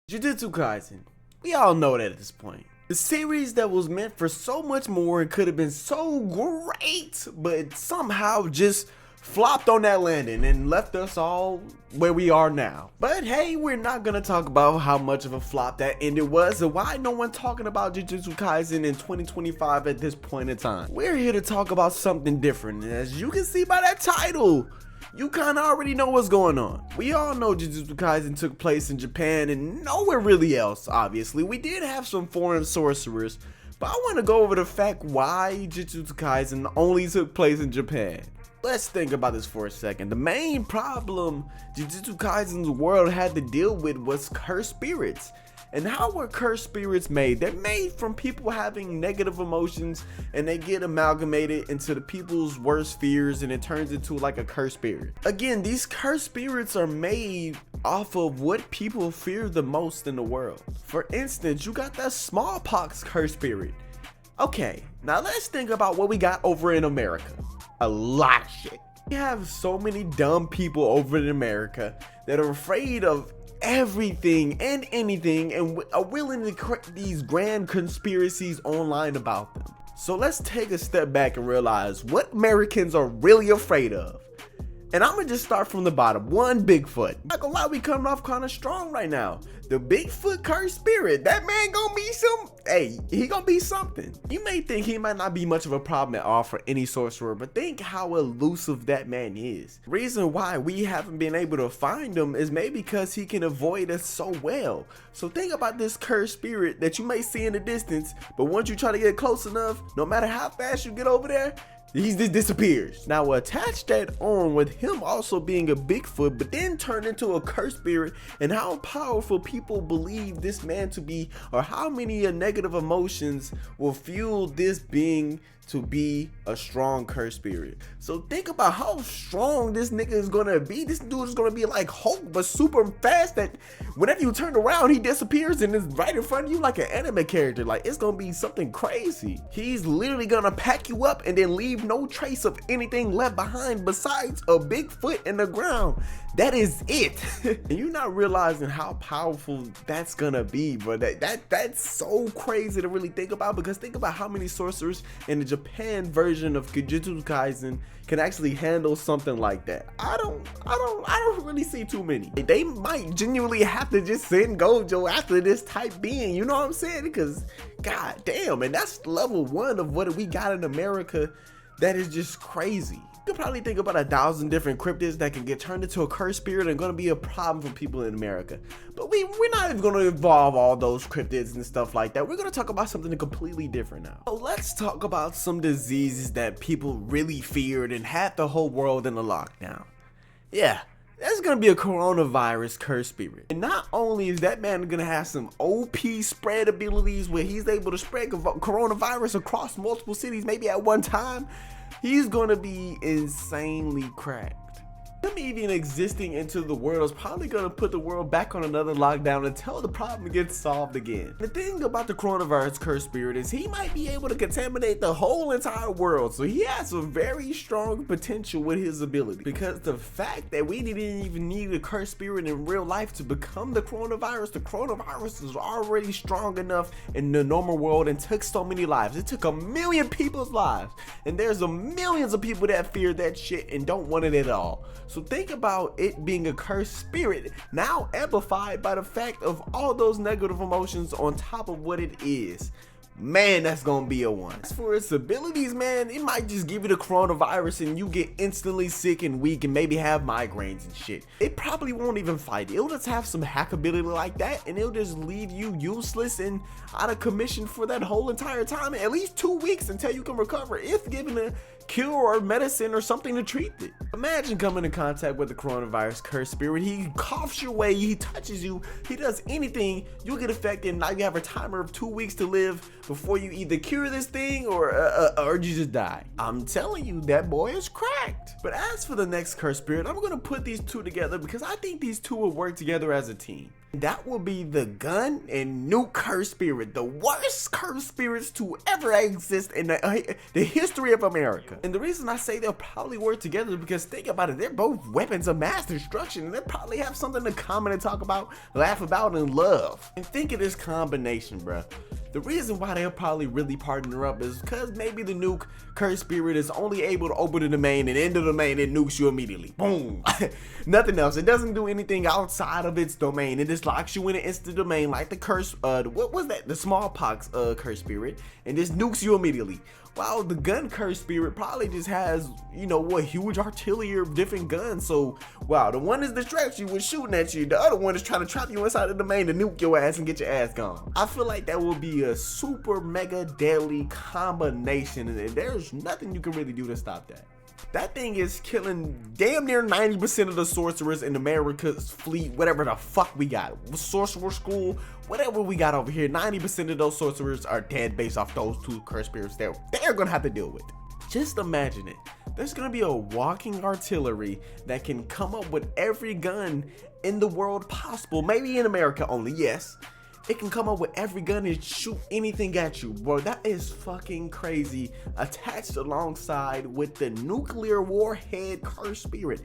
Jujutsu Kaisen. We all know that at this point. The series that was meant for so much more and could have been so great, but somehow just flopped on that landing and left us all where we are now. But hey, we're not gonna talk about how much of a flop that ending was and why no one talking about Jujutsu Kaisen in 2025 at this point in time. We're here to talk about something different, and as you can see by that title, you kinda already know what's going on. We all know Jujutsu Kaisen took place in Japan and nowhere really else, obviously. We did have some foreign sorcerers, but I want to go over the fact why Jujutsu Kaisen only took place in Japan. Let's think about this for a second. The main problem Jujutsu Kaisen's world had to deal with was cursed spirits. And how were cursed spirits made? They're made from people having negative emotions, and they get amalgamated into the people's worst fears, and it turns into like a cursed spirit. Again, these cursed spirits are made off of what people fear the most in the world. For instance, you got that smallpox cursed spirit. Okay, now let's think about what we got over in America. A lot of shit. We have so many dumb people over in America that are afraid of everything and anything and are willing to create these grand conspiracies online about them. So let's take a step back and realize what Americans are really afraid of. And I'm gonna just start from the bottom. One, Bigfoot. Not gonna lie, we coming off kind of strong right now. The Bigfoot cursed spirit, that man gonna be he gonna be something. You may think he might not be much of a problem at all for any sorcerer, but think how elusive that man is. Reason why we haven't been able to find him is maybe because he can avoid us so well. So think about this cursed spirit that you may see in the distance, but once you try to get close enough, no matter how fast you get over there, he just disappears. Now attach that on with him also being a Bigfoot, but then turn into a cursed spirit, and how powerful people believe this man to be, or how many negative emotions will fuel this being to be a strong cursed spirit. So think about how strong this nigga is gonna be. This dude is gonna be like Hulk, but super fast, that whenever you turn around, he disappears and is right in front of you like an anime character. Like, it's gonna be something crazy. He's literally gonna pack you up and then leave no trace of anything left behind besides a big foot in the ground. That is it. And you're not realizing how powerful that's gonna be, bro. That's so crazy to really think about, because think about how many sorcerers in the Japan version of Jujutsu Kaisen can actually handle something like that. I don't really see too many. They might genuinely have to just send Gojo after this type being, you know what I'm saying? Because god damn, and that's level 1 of what we got in America. That is just crazy. You could probably think about 1,000 different cryptids that can get turned into a cursed spirit and gonna be a problem for people in America. But we're not even gonna involve all those cryptids and stuff like that. We're gonna talk about something completely different now. So let's talk about some diseases that people really feared and had the whole world in a lockdown. Yeah, that's gonna be a coronavirus cursed spirit. And not only is that man gonna have some OP spread abilities where he's able to spread coronavirus across multiple cities maybe at one time, he's gonna be insanely cracked. Him even existing into the world is probably gonna put the world back on another lockdown until the problem gets solved again. The thing about the coronavirus cursed spirit is he might be able to contaminate the whole entire world, so he has a very strong potential with his ability. Because the fact that we didn't even need a cursed spirit in real life to become the coronavirus is already strong enough in the normal world and took so many lives. It took 1 million people's lives, and there's millions of people that fear that shit and don't want it at all. So think about it being a cursed spirit, now amplified by the fact of all those negative emotions on top of what it is. Man, that's gonna be a one. As for its abilities, man, it might just give you the coronavirus and you get instantly sick and weak and maybe have migraines and shit. It probably won't even fight. It'll just have some hack ability like that, and it'll just leave you useless and out of commission for that whole entire time, at least 2 weeks until you can recover, if given a cure or medicine or something to treat it. Imagine coming in contact with the coronavirus cursed spirit. He coughs your way, he touches you, he does anything, you'll get affected, and now you have a timer of 2 weeks to live before you either cure this thing or you just die. I'm telling you, that boy is cracked. But as for the next cursed spirit, I'm gonna put these two together because I think these two will work together as a team. That will be the gun and nuke curse spirit, the worst curse spirits to ever exist in the history of America. And the reason I say they'll probably work together is because think about it, they're both weapons of mass destruction, and they probably have something in common to talk about, laugh about, and love. And think of this combination, bruh. The reason why they'll probably really partner up is because maybe the nuke curse spirit is only able to open the domain and enter the domain and nukes you immediately. Boom. Nothing else. It doesn't do anything outside of its domain. It just locks you in an instant domain like the curse, what was that? The smallpox curse spirit, and just nukes you immediately. While the gun curse spirit probably just has, you know, a huge artillery of different guns. So, wow, the one is distracts you with shooting at you. The other one is trying to trap you inside the domain to nuke your ass and get your ass gone. I feel like that would be a super mega deadly combination, and there's nothing you can really do to stop that. That thing is killing damn near 90% of the sorcerers in America's fleet, whatever the fuck we got. Sorcerer school, whatever we got over here, 90% of those sorcerers are dead based off those two curse spirits they're gonna have to deal with. Just imagine it. There's gonna be a walking artillery that can come up with every gun in the world possible, maybe in America only, yes. It can come up with every gun and shoot anything at you, bro. That is fucking crazy. Attached alongside with the nuclear warhead curse spirit.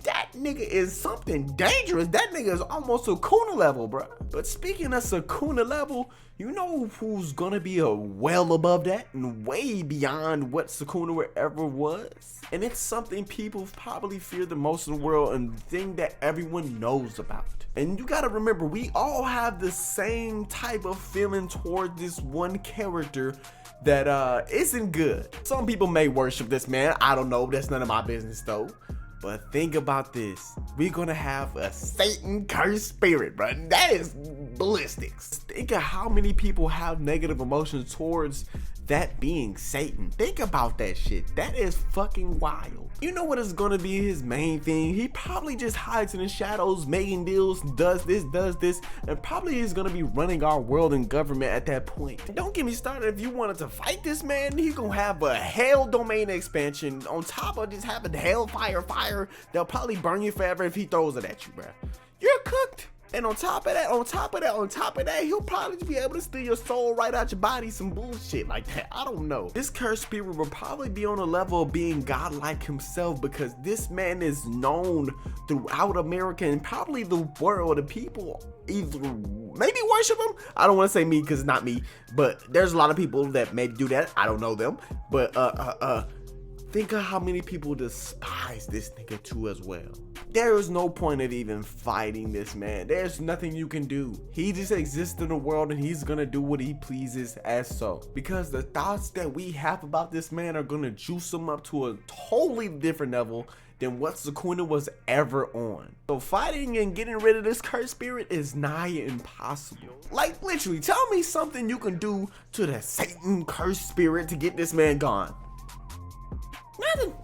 That nigga is something dangerous. That nigga is almost Sukuna level, bro. But speaking of Sukuna level, you know who's gonna be a well above that and way beyond what Sukuna ever was? And it's something people probably fear the most in the world, and the thing that everyone knows about. And you gotta remember, we all have the same type of feeling toward this one character that isn't good. Some people may worship this man. I don't know. That's none of my business though. But think about this. We're gonna have a Satan cursed spirit, bro. That is ballistics. Think of how many people have negative emotions towards that being Satan. Think about that shit. That is fucking wild. You know what is gonna be his main thing? He probably just hides in the shadows, making deals, does this, and probably is gonna be running our world and government at that point. And don't get me started, if you wanted to fight this man, he's gonna have a hell domain expansion on top of just having hellfire fire. They'll probably burn you forever if he throws it at you, bro. You're cooked. And on top of that, he'll probably be able to steal your soul right out your body, some bullshit like that. I don't know. This cursed spirit will probably be on a level of being godlike himself, because this man is known throughout America and probably the world. The people either maybe worship him. I don't want to say me because it's not me, but there's a lot of people that may do that. I don't know them, but think of how many people despise this nigga too as well. There is no point of even fighting this man. There's nothing you can do. He just exists in the world and he's gonna do what he pleases as so. Because the thoughts that we have about this man are gonna juice him up to a totally different level than what Sukuna was ever on. So fighting and getting rid of this cursed spirit is nigh impossible. Like literally, tell me something you can do to the Satan cursed spirit to get this man gone. Nothing.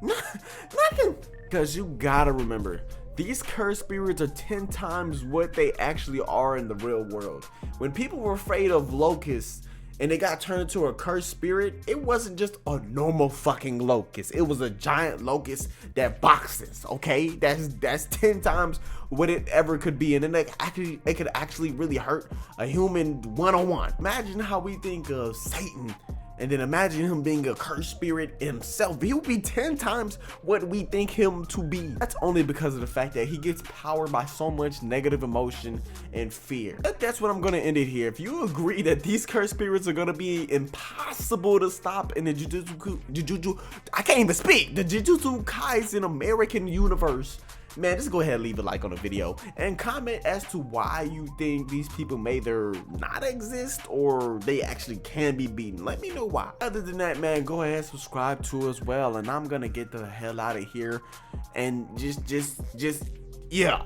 Nothing. Because you gotta remember, these cursed spirits are 10 times what they actually are in the real world. When people were afraid of locusts and they got turned into a cursed spirit, it wasn't just a normal fucking locust. It was a giant locust that boxes, okay? That's 10 times what it ever could be. And then it could actually really hurt a human one-on-one. Imagine how we think of Satan, and then imagine him being a cursed spirit himself. He would be 10 times what we think him to be. That's only because of the fact that he gets powered by so much negative emotion and fear. But that's what I'm gonna end it here. If you agree that these cursed spirits are gonna be impossible to stop in the I can't even speak, the Jujutsu Kaisen American universe, man, just go ahead and leave a like on the video and comment as to why you think these people may either not exist or they actually can be beaten. Let me know why. Other than that, man, go ahead and subscribe to as well, and I'm gonna get the hell out of here and just yeah.